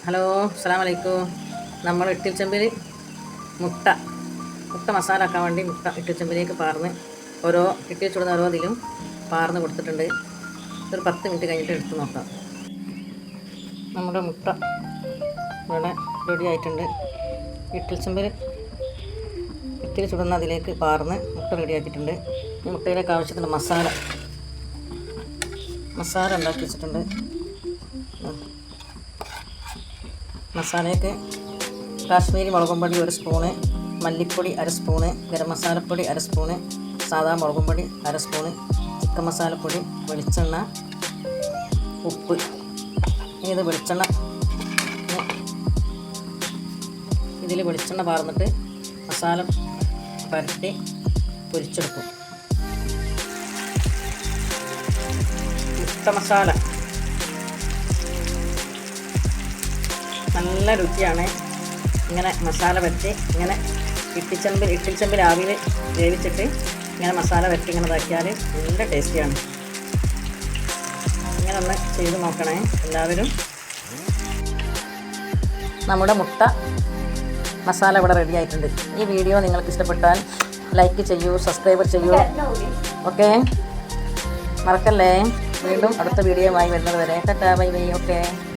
Hello, അസ്സലാമു അലൈക്കും. നമ്മൾ ഇഡ്ഡലി ചെമ്പിൽ മുട്ട മസാല ആക്കാൻ വേണ്ടി മുട്ട ഇഡ്ഡലി ചെമ്പിലേക്ക് പാർന്ന് ഇഡ്ഡലി ചുടുന്ന ഓരോ ഇതിലും പാർന്ന് കൊടുത്തിട്ടുണ്ട്. ഒരു 10 മിനിറ്റ് കഴിഞ്ഞിട്ട് എടുത്ത് നോക്കാം. നമ്മുടെ മുട്ട ഇവിടെ റെഡി ആയിട്ടുണ്ട്. ഇഡ്ഡലി ചെമ്പിൽ ഇഡ്ഡലി ചുടുന്ന അതിലേക്ക് പാർന്ന് മുട്ട റെഡിയാക്കിയിട്ടുണ്ട്. ഈ മുട്ടയിലേക്ക് ആവശ്യത്തിന് മസാല ഉണ്ടാക്കി വെച്ചിട്ടുണ്ട്. മസാലയ്ക്ക് കാശ്മീരി മുളകും പൊടി 1 സ്പൂണ്, മല്ലിപ്പൊടി 1/2 സ്പൂണ്, ഗരം മസാലപ്പൊടി 1/2 സ്പൂണ്, സാദാ മുളകും പൊടി 1/2 സ്പൂണ്, ചിക്കൻ മസാലപ്പൊടി, വെളിച്ചെണ്ണ, ഉപ്പ്. ഇത് വെളിച്ചെണ്ണ ഇതിൽ വെളിച്ചെണ്ണ പാർന്നിട്ട് മസാല പരട്ടി പൊരിച്ചെടുക്കും. മുട്ട മസാല നല്ല രുചിയാണ്. ഇങ്ങനെ മസാല വരട്ടി ഇങ്ങനെ ഇഡ്ഡലി ചെമ്പിൽ ആവിയിൽ വേവിച്ചിട്ട് ഇങ്ങനെ മസാല വരട്ടി ഇങ്ങനെ ഇതാക്കിയാൽ നല്ല ടേസ്റ്റിയാണ്. ഇങ്ങനെ ഒന്ന് ചെയ്ത് നോക്കണേ എല്ലാവരും. നമ്മുടെ മുട്ട മസാല ഇവിടെ റെഡി ആയിട്ടുണ്ട്. ഈ വീഡിയോ നിങ്ങൾക്ക് ഇഷ്ടപ്പെട്ടാൽ ലൈക്ക് ചെയ്യൂ, സബ്സ്ക്രൈബ് ചെയ്യൂ. ഓക്കെ, മറക്കല്ലേ. വീണ്ടും അടുത്ത വീഡിയോയുമായി വരുന്നത് വരെ ടാറ്റാ ബൈ ബൈ. ഓക്കെ.